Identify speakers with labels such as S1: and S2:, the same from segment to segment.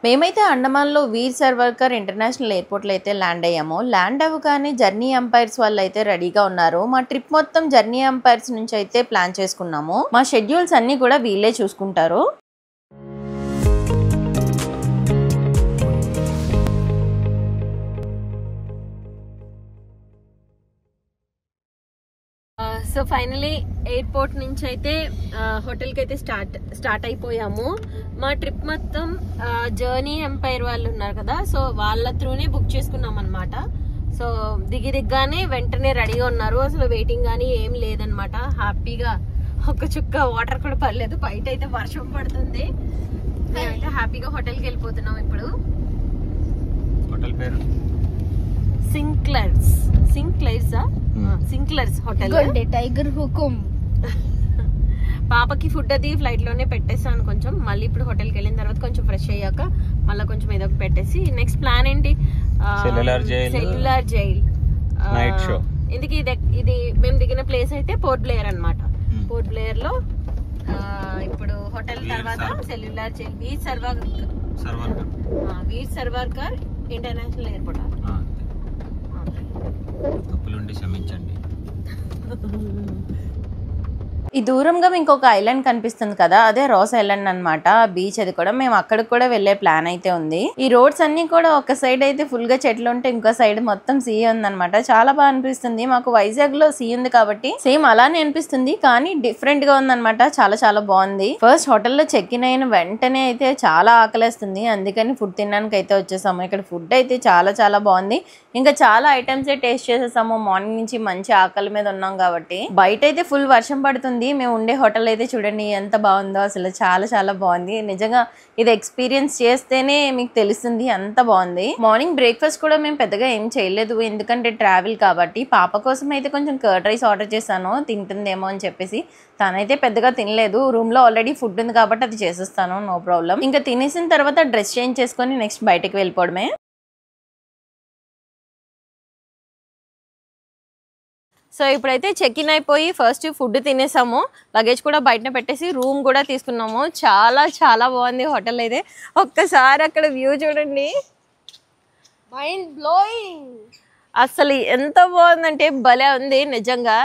S1: మేమైతే అండమాన్లో వీర్ సావర్కర్ ఇంటర్నేషనల్ ఎయిర్పోర్ట్లో అయితే ల్యాండ్ అయ్యాము. ల్యాండ్ అవ్వగానే జర్నీ ఎంపైర్స్ వాళ్ళు అయితే రెడీగా ఉన్నారు. మా ట్రిప్ మొత్తం జర్నీ ఎంపైర్స్ నుంచి అయితే ప్లాన్ చేసుకున్నాము. మా షెడ్యూల్స్ అన్ని కూడా వీళ్ళే చూసుకుంటారు. సో ఫైనలీ ఎయిర్పోర్ట్ నుంచి అయితే హోటల్కి అయితే స్టార్ట్ అయిపోయాము. మా ట్రిప్ మొత్తం జర్నీ ఎంపైర్ వాళ్ళు ఉన్నారు కదా, సో వాళ్ళ త్రూనే బుక్ చేసుకున్నాం అనమాట. సో దిగ్గానే వెంటనే రెడీగా ఉన్నారు. అసలు వెయిటింగ్ కానీ ఏం లేదనమాట. హ్యాపీగా ఒక చుక్క వాటర్ కూడా పడలేదు. బయట అయితే వర్షం పడుతుంది. మేమైతే హ్యాపీగా హోటల్కి వెళ్ళిపోతున్నాం. ఇప్పుడు
S2: హోటల్ పేరు
S1: సింక్లర్స్ హోటల్.
S3: టైగర్ హుకుమ్.
S1: పాపకి ఫుడ్ అది ఫ్లైట్ లోనే పెట్టేసాను కొంచెం. మళ్ళీ ఇప్పుడు హోటల్కి వెళ్ళిన తర్వాత కొంచెం ఫ్రెష్ అయ్యాక మళ్ళీ కొంచెం ఏదో పెట్టేసి నెక్స్ట్ ప్లాన్ ఏంటి, సెల్యులార్ జైల్
S2: నైట్ షో.
S1: ఇందుకు ఇది మేము దిగిన ప్లేస్ అయితే పోర్ట్ బ్లేయర్ అనమాట. పోర్ట్ బ్లేయర్ లో ఇప్పుడు హోటల్ తర్వాత సెల్యులార్ జైల్, వీర్ సావర్కర్ ఇంటర్నేషనల్ ఎయిర్పోర్ట్.
S2: తప్పులుండి క్షమించండి.
S1: ఈ దూరంగా ఇంకొక ఐలాండ్ కనిపిస్తుంది కదా, అదే రాస్ ఐలాండ్ అనమాట. బీచ్ అది కూడా. మేము అక్కడికి కూడా వెళ్లే ప్లాన్ అయితే ఉంది. ఈ రోడ్స్ అన్ని కూడా ఒక సైడ్ అయితే ఫుల్ గా చెట్లు ఉంటే ఇంకో సైడ్ మొత్తం సీ ఉందన్నమాట. చాలా బాగా అనిపిస్తుంది. మాకు వైజాగ్ లో సీ ఉంది కాబట్టి సేమ్ అలానే అనిపిస్తుంది, కానీ డిఫరెంట్ గా ఉందన్నమాట. చాలా చాలా బాగుంది. ఫస్ట్ హోటల్లో చెక్ ఇన్ అయిన వెంటనే అయితే చాలా ఆకలేస్తుంది. అందుకని ఫుడ్ తినడానికి అయితే వచ్చేసాము. ఇక్కడ ఫుడ్ అయితే చాలా చాలా బాగుంది. ఇంకా చాలా ఐటమ్స్ టేస్ట్ చేసేసాము. మార్నింగ్ నుంచి మంచి ఆకలి మీద ఉన్నాం కాబట్టి. బయట అయితే ఫుల్ వర్షం పడుతుంది. మేము ఉండే హోటల్ అయితే చూడండి ఎంత బాగుందో. అసలు చాలా చాలా బాగుంది. నిజంగా ఇది ఎక్స్పీరియన్స్ చేస్తేనే మీకు తెలుస్తుంది ఎంత బాగుంది. మార్నింగ్ బ్రేక్ఫాస్ట్ కూడా మేము పెద్దగా ఏం చేయలేదు, ఎందుకంటే ట్రావెల్ కాబట్టి. పాప కోసం అయితే కొంచెం కర్డ్ రైస్ ఆర్డర్ చేశాను, తింటుందేమో అని చెప్పేసి. తనైతే పెద్దగా తినలేదు. రూమ్ లో ఆల్రెడీ ఫుడ్ ఉంది కాబట్టి అది చేసేస్తాను, నో ప్రాబ్లం. ఇంకా తినేసిన తర్వాత డ్రెస్ చేంజ్ చేసుకొని నెక్స్ట్ బయటకు వెళ్ళిపోవడమే. సో ఇప్పుడైతే చెక్ ఇన్ అయిపోయి ఫస్ట్ ఫుడ్ తినేసాము. లగేజ్ కూడా బయటనే పెట్టేసి రూమ్ కూడా తీసుకున్నాము. చాలా చాలా బాగుంది హోటల్ అయితే. ఒక్కసారి అక్కడ వ్యూ చూడండి,
S3: మైండ్ బ్లోయింగ్.
S1: అసలు ఎంత బాగుందంటే భలే ఉంది నిజంగా.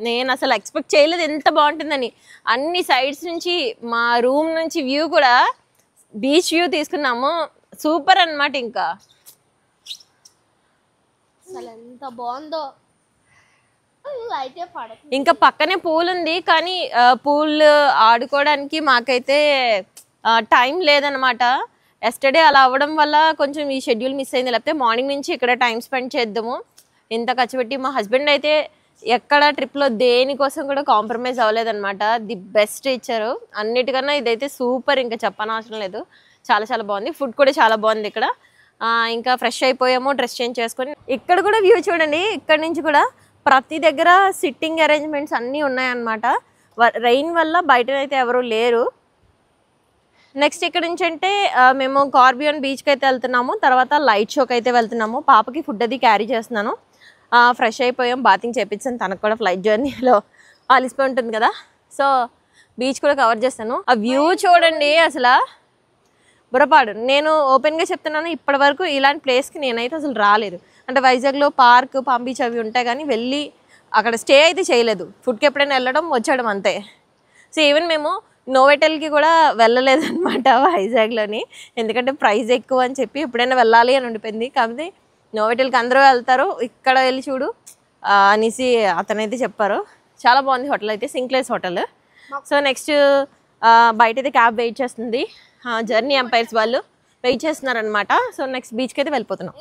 S1: నేను అసలు ఎక్స్పెక్ట్ చేయలేదు ఎంత బాగుంటుందని. అన్ని సైడ్స్ నుంచి మా రూమ్ నుంచి వ్యూ కూడా బీచ్ వ్యూ తీసుకున్నాము. సూపర్ అన్నమాట. ఇంకా
S3: అసలు ఎంత బాగుందో.
S1: ఇంకా పక్కనే పూల్ ఉంది, కానీ పూల్ ఆడుకోవడానికి మాకైతే టైం లేదనమాట. ఎస్టర్డే అలా అవ్వడం వల్ల కొంచెం ఈ షెడ్యూల్ మిస్ అయింది. లేకపోతే మార్నింగ్ నుంచి ఇక్కడ టైం స్పెండ్ చేద్దాము. ఇంత ఖర్చు పెట్టి మా హస్బెండ్ అయితే ఎక్కడ ట్రిప్లో దేనికోసం కూడా కాంప్రమైజ్ అవ్వలేదన్నమాట. ది బెస్ట్ ఇచ్చారు అన్నిటికన్నా. ఇదైతే సూపర్, ఇంకా చెప్పనవసరం లేదు. చాలా చాలా బాగుంది. ఫుడ్ కూడా చాలా బాగుంది ఇక్కడ. ఇంకా ఫ్రెష్ అయిపోయాము, డ్రెస్ చేంజ్ చేసుకొని. ఇక్కడ కూడా వ్యూ చూడండి. ఇక్కడ నుంచి కూడా ప్రతి దగ్గర సిట్టింగ్ అరేంజ్మెంట్స్ అన్నీ ఉన్నాయన్నమాట. రెయిన్ వల్ల బయటనైతే ఎవరు లేరు. నెక్స్ట్ ఇక్కడ నుంచి అంటే మేము కార్బియాన్ బీచ్కి అయితే వెళ్తున్నాము. తర్వాత లైట్ షోకి అయితే వెళ్తున్నాము. పాపకి ఫుడ్ అది క్యారీ చేస్తున్నాను. ఫ్రెష్ అయిపోయాం, బాతింగ్ చేపించాను. తనకు కూడా ఫ్లైట్ జర్నీలో అలిసిపోయి ఉంటుంది కదా, సో బీచ్ కూడా కవర్ చేస్తాను. ఆ వ్యూ చూడండి అసలు బుర్రపాడు. నేను ఓపెన్గా చెప్తున్నాను, ఇప్పటి వరకు ఇలాంటి ప్లేస్కి నేనైతే అసలు రాలేదు. అంటే వైజాగ్లో పార్క్, పామ్ బీచ్ అవి ఉంటాయి, కానీ వెళ్ళి అక్కడ స్టే అయితే చేయలేదు. ఫుడ్కి ఎప్పుడైనా వెళ్ళడం వచ్చాడం అంతే. సో ఈవెన్ మేము నోవెటల్కి కూడా వెళ్ళలేదన్నమాట వైజాగ్లోని, ఎందుకంటే ప్రైస్ ఎక్కువ అని చెప్పి. ఎప్పుడైనా వెళ్ళాలి అని ఉండిపోయింది. కాకపోతే నోవెటల్కి అందరూ వెళ్తారు, ఇక్కడ వెళ్ళి చూడు అనేసి అతనైతే చెప్పారు. చాలా బాగుంది హోటల్ అయితే, సింక్లర్స్ హోటల్. సో నెక్స్ట్ బయట అయితే క్యాబ్ వెయిట్ చేస్తుంది. జర్నీ ఎంపైర్స్ వాళ్ళు వెయిట్ చేస్తున్నారనమాట. సో నెక్స్ట్ బీచ్కి అయితే వెళ్ళిపోతున్నాం.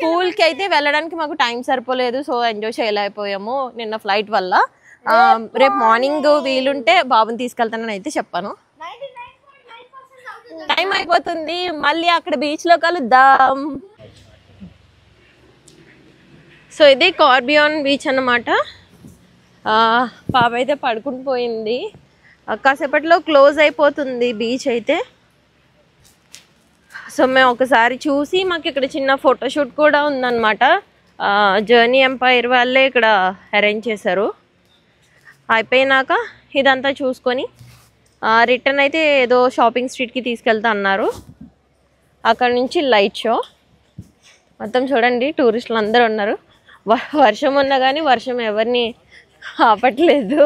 S1: పూల్కి అయితే వెళ్ళడానికి మాకు టైం సరిపోలేదు, సో ఎంజాయ్ చేయలేకపోయాము నిన్న ఫ్లైట్ వల్ల. రేపు మార్నింగ్ వీలుంటే బాబుని తీసుకెళ్తానని అయితే చెప్పాను. టైం అయిపోతుంది, మళ్ళీ అక్కడ బీచ్లో కలుద్దాం. సో ఇది కార్బియాన్ బీచ్ అన్నమాట. పాప అయితే పడుకుని పోయింది. కాసేపట్లో క్లోజ్ అయిపోతుంది బీచ్ అయితే. సో మేము ఒకసారి చూసి, మాకు ఇక్కడ చిన్న ఫోటోషూట్ కూడా ఉందన్నమాట. జర్నీ ఎంపైర్ వాళ్ళే ఇక్కడ అరేంజ్ చేశారు. అయిపోయినాక ఇదంతా చూసుకొని రిటర్న్ అయితే ఏదో షాపింగ్ స్ట్రీట్కి తీసుకెళ్తా అన్నారు. అక్కడ నుంచి లైట్ షో. మొత్తం చూడండి టూరిస్టులు అందరూ ఉన్నారు. వర్షం ఉన్నా కానీ వర్షం ఎవరిని ఆపట్లేదు.